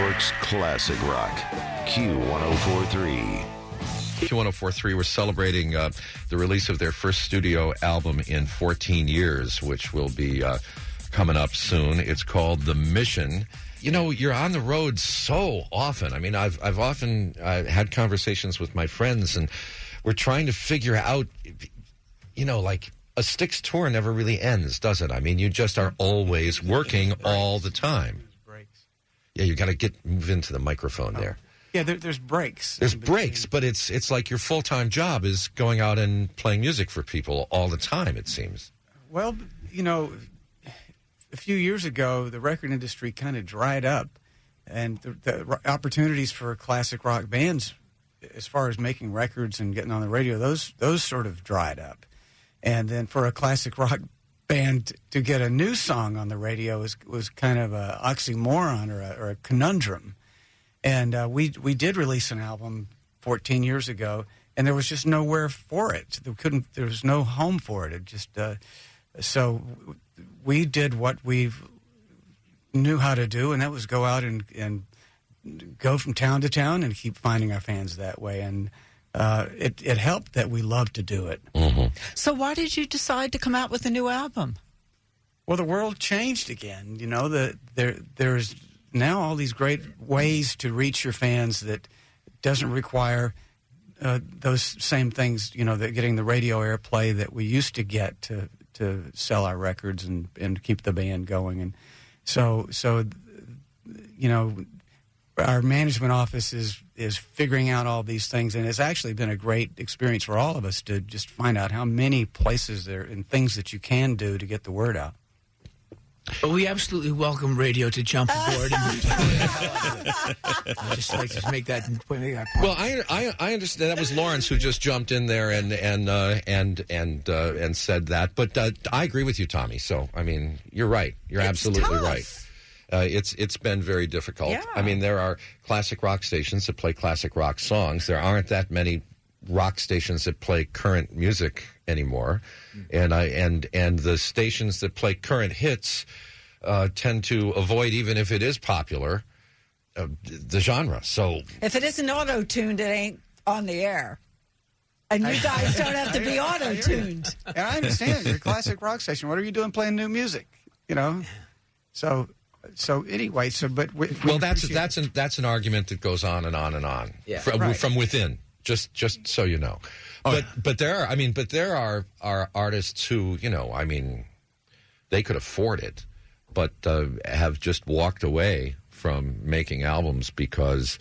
York's classic rock, Q104.3. Q104.3, we're celebrating the release of their first studio album in 14 years, which will be coming up soon. It's called The Mission. You know, you're on the road so often. I mean, I've often had conversations with my friends, and we're trying to figure out, you know, like a Styx tour never really ends, does it? I mean, you just are always working all the time. Yeah, you got to move into the microphone there. Yeah, there's breaks. There's breaks, but it's like your full-time job is going out and playing music for people all the time, it seems. Well, you know, a few years ago, the record industry kind of dried up, and the opportunities for classic rock bands, as far as making records and getting on the radio, those sort of dried up. And then for a classic rock band to get a new song on the radio was kind of an oxymoron or a conundrum. And we did release an album 14 years ago, and there was just nowhere for it. There was no home for it. It just so we did what we knew how to do, and that was go out and go from town to town and keep finding our fans that way. And it helped that we loved to do it. Mm-hmm. So why did you decide to come out with a new album? Well, the world changed again. You know, there's now all these great ways to reach your fans that doesn't require those same things, you know, that getting the radio airplay that we used to get to sell our records and keep the band going. And so you know, our management office is figuring out all these things, and it's actually been a great experience for all of us to just find out how many places there and things that you can do to get the word out. But we absolutely welcome radio to jump aboard. I just like to make that point. Well, I understand that was Lawrence who just jumped in there and said that. But I agree with you, Tommy. So I mean, you're right. You're absolutely right. It's been very difficult. Yeah. I mean, there are classic rock stations that play classic rock songs. There aren't that many rock stations that play current music anymore, and the stations that play current hits tend to avoid, even if it is popular, the genre. So if it isn't auto-tuned, it ain't on the air. And you guys don't have to be auto-tuned. And I understand. You're a classic rock station. What are you doing playing new music? You know? So anyway, but that's an argument that goes on and on and on from within. Just so you know, but there are artists who, you know, I mean, they could afford it, but have just walked away from making albums because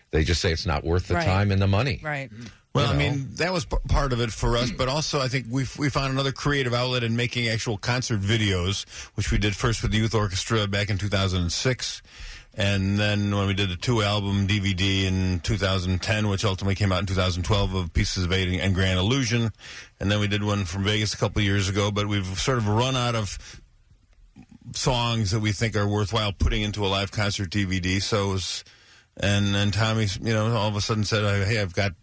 they just say it's not worth the time and the money. Right. Well, I mean, that was part of it for us, but also I think we found another creative outlet in making actual concert videos, which we did first with the Youth Orchestra back in 2006. And then when we did the 2-album DVD in 2010, which ultimately came out in 2012 of Pieces of Eight and Grand Illusion. And then we did one from Vegas a couple of years ago, but we've sort of run out of songs that we think are worthwhile putting into a live concert DVD. So it was, and Tommy, you know, all of a sudden said, "Hey, I've got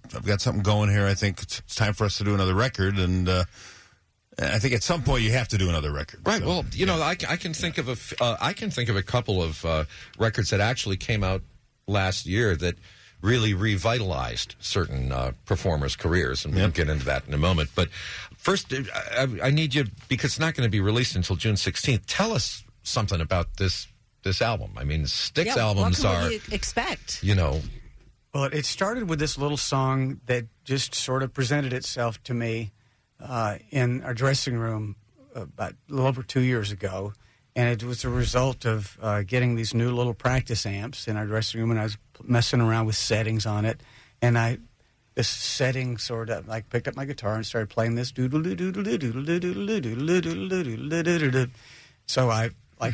something going here. I think it's time for us to do another record." And I think at some point you have to do another record. Right. So, well, you know, I can think of a couple of records that actually came out last year that really revitalized certain performers' careers, and we'll get into that in a moment. But first, I need you, because it's not going to be released until June 16th. Tell us something about this album. I mean, Styx albums what can we expect? You know. Well, it started with this little song that just sort of presented itself to me in our dressing room about a little over 2 years ago, and it was a result of getting these new little practice amps in our dressing room, and I was messing around with settings on it, and this setting sort of, like, picked up my guitar and started playing this doodle doodle doodle doodle doodle doodle doodle doodle. So I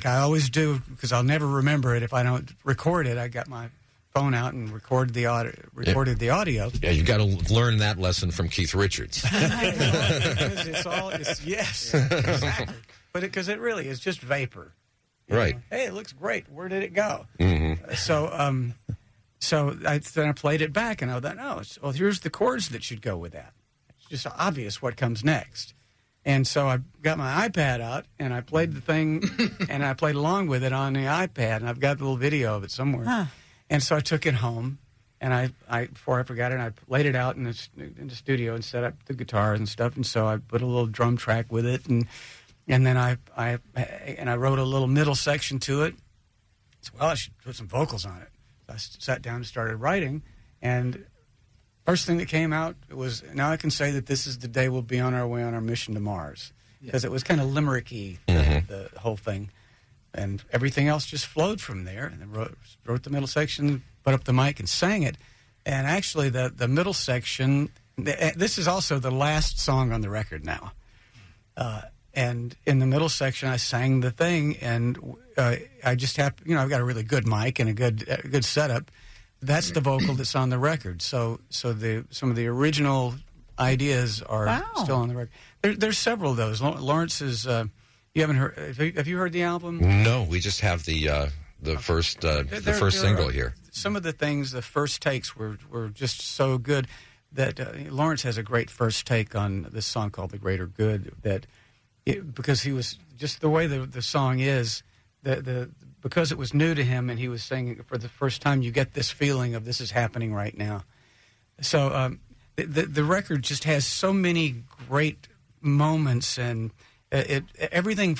always do, because I'll never remember it if I don't record it. I got my phone out and recorded the audio. Yeah, you got to learn that lesson from Keith Richards. Yes, exactly. But because it really is just vapor. Right. Know? Hey, it looks great. Where did it go? Mm-hmm. So I played it back, and I thought, well, here's the chords that should go with that. It's just obvious what comes next. And so I got my iPad out, and I played the thing, and I played along with it on the iPad, and I've got a little video of it somewhere. Huh. And so I took it home, and I before I forgot it, I laid it out in the studio and set up the guitars and stuff. And so I put a little drum track with it, and then I wrote a little middle section to it. So, well, I should put some vocals on it. So I sat down and started writing, and first thing that came out was, now I can say that this is the day we'll be on our way on our mission to Mars. Because it was kind of limericky, the whole thing. And everything else just flowed from there. And then wrote the middle section, put up the mic and sang it. And actually, the middle section, this is also the last song on the record now. And in the middle section, I sang the thing, and I just have, I've got a really good mic and a good setup. That's the vocal that's on the record. So some of the original ideas are still on the record. There's several of those. Lawrence is. You haven't heard? Have you heard the album? No, we just have the first single here. Some of the things, the first takes were just so good that Lawrence has a great first take on this song called "The Greater Good." Because he was just the way the song is, because it was new to him and he was singing it for the first time. You get this feeling of this is happening right now. So the record just has so many great moments, and everything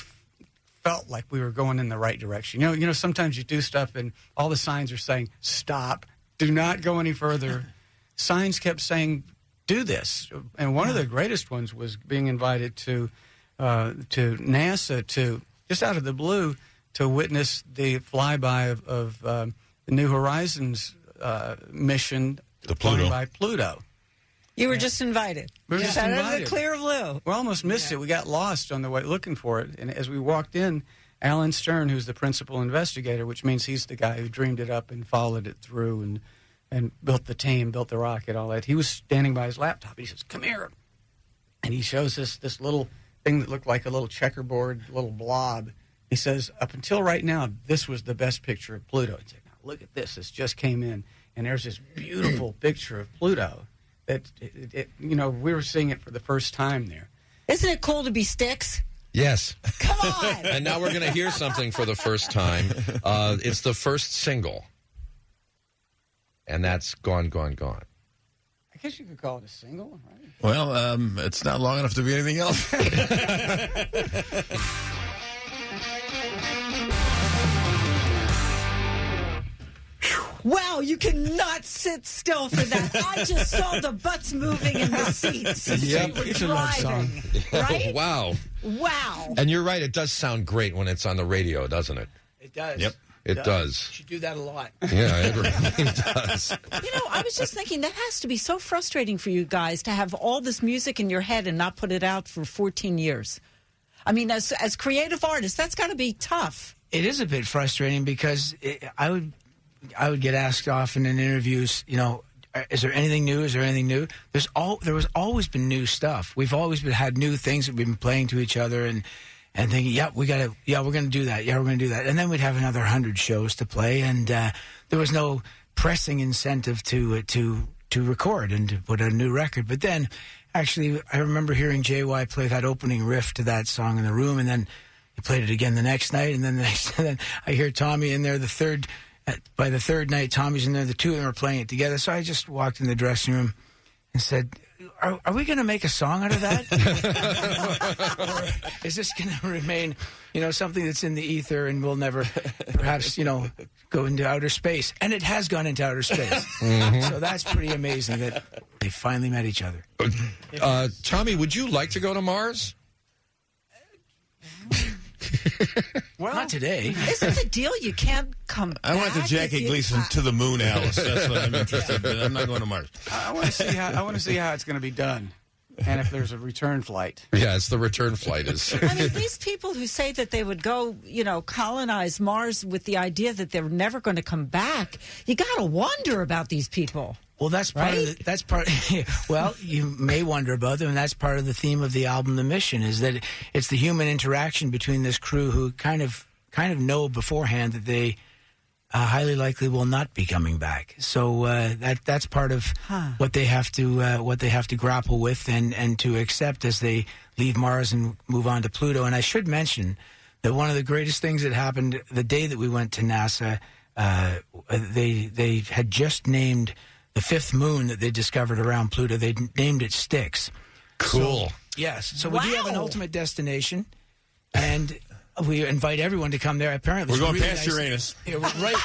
felt like we were going in the right direction. You know, sometimes you do stuff and all the signs are saying, stop, do not go any further. Signs kept saying, do this. And one of the greatest ones was being invited to NASA to, just out of the blue, to witness the flyby of the New Horizons mission to Pluto. By Pluto. You were just invited. We were just out invited. of the clear blue. We almost missed it. We got lost on the way looking for it. And as we walked in, Alan Stern, who's the principal investigator, which means he's the guy who dreamed it up and followed it through and built the team, built the rocket, all that. He was standing by his laptop. He says, come here. And he shows us this little thing that looked like a little checkerboard, little blob. He says, up until right now, this was the best picture of Pluto. He said, now look at this. This just came in. And there's this beautiful picture of Pluto. That we were seeing it for the first time there. Isn't it cool to be Styx? Yes. Come on. And now we're going to hear something for the first time. It's the first single. And that's Gone, Gone, Gone. I guess you could call it a single, right? Well, it's not long enough to be anything else. Wow, you cannot sit still for that. I just saw the butts moving in the seats. Yep, You were it's a love song. Right? Wow. Wow. And you're right, it does sound great when it's on the radio, doesn't it? It does. Yep. It does. You should do that a lot. Yeah, it really does. I was just thinking that has to be so frustrating for you guys to have all this music in your head and not put it out for 14 years. I mean, as creative artists, that's got to be tough. It is a bit frustrating because I would get asked often in interviews, is there anything new? Is there anything new? There was always been new stuff. We've always had new things that we've been playing to each other and thinking, we're going to do that. Yeah, we're going to do that. And then we'd have another 100 shows to play, and there was no pressing incentive to record and to put out a new record. But then, actually, I remember hearing JY play that opening riff to that song in the room, and then he played it again the next night, and then then I hear Tommy in there by the third night, Tommy's in there. The two of them are playing it together. So I just walked in the dressing room and said, are we going to make a song out of that? Or is this going to remain, something that's in the ether and we'll never perhaps, go into outer space? And it has gone into outer space. Mm-hmm. So that's pretty amazing that they finally met each other. Tommy, would you like to go to Mars? Well, not today. Isn't the deal you can't come back? I went to Jackie Gleason to the moon, Alice. That's what I'm interested in. I'm not going to Mars. I want to see how it's going to be done, and if there's a return flight. Yeah, it's the return flight. I mean, these people who say that they would go, colonize Mars with the idea that they're never going to come back, you got to wonder about these people. Well, that's part of well, you may wonder about them, and that's part of the theme of the album, The Mission, is that it's the human interaction between this crew who kind of know beforehand that they highly likely will not be coming back. So that's part of what they have to grapple with and to accept as they leave Mars and move on to Pluto. And I should mention that one of the greatest things that happened the day that we went to NASA they had just named the fifth moon that they discovered around Pluto. They named it Styx. Cool. So, yes. So we do have an ultimate destination, and we invite everyone to come there. Apparently, we're going really past nice. Uranus. Yeah, right.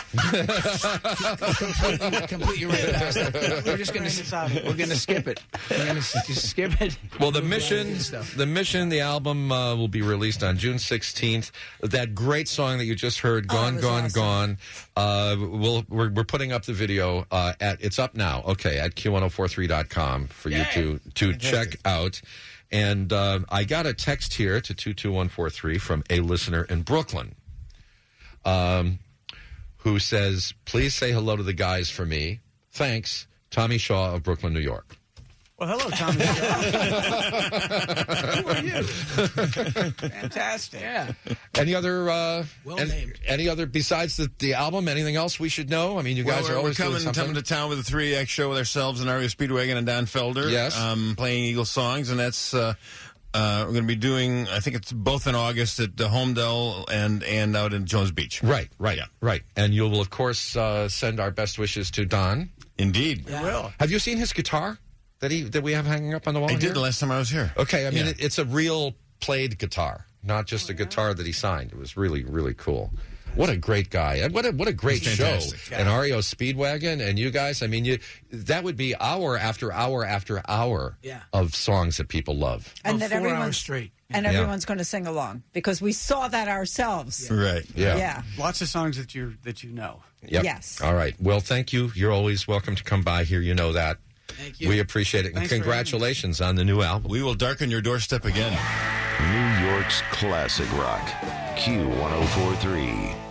completely right past that. We're just going to. We're going to skip it. We're going to skip it. Well, the mission, the album will be released on June 16th. That great song that you just heard, "Gone, Gone, awesome. Gone." We're putting up the video it's up now. Okay, at Q104.3.com for you to check out. And I got a text here to 22143 from a listener in Brooklyn who says, "Please say hello to the guys for me. Thanks, Tommy Shaw of Brooklyn, New York." Well, hello, Tommy. Who are you? Fantastic. Yeah. Any other? Named. Any other besides the album? Anything else we should know? I mean, you guys are always we're doing something. coming to town with a 3X show with ourselves and Aria Speedwagon and Don Felder. Yes. Playing Eagle songs, and that's we're going to be doing. I think it's both in August at the Homedale and out in Jones Beach. Right. Yeah. Right. And you will of course send our best wishes to Don. Indeed. I will. Have you seen his guitar that we have hanging up on the wall? I here? did the last time I was here. Okay, I mean it's a real played guitar, not just a guitar that he signed. It was really, really cool. What a great guy! What a great show! fantastic. And REO Speedwagon and you guys. I mean, that would be hour after hour after hour of songs that people love. And Well, that 4 hours everyone's straight. And everyone's going to sing along because we saw that ourselves. Right. Yeah. Lots of songs that you know. Yep. Yes. All right. Well, thank you. You're always welcome to come by here. You know that. Thank you. We appreciate it. And Thanks for congratulations on the new album. We will darken your doorstep again. New York's classic rock. Q104.3.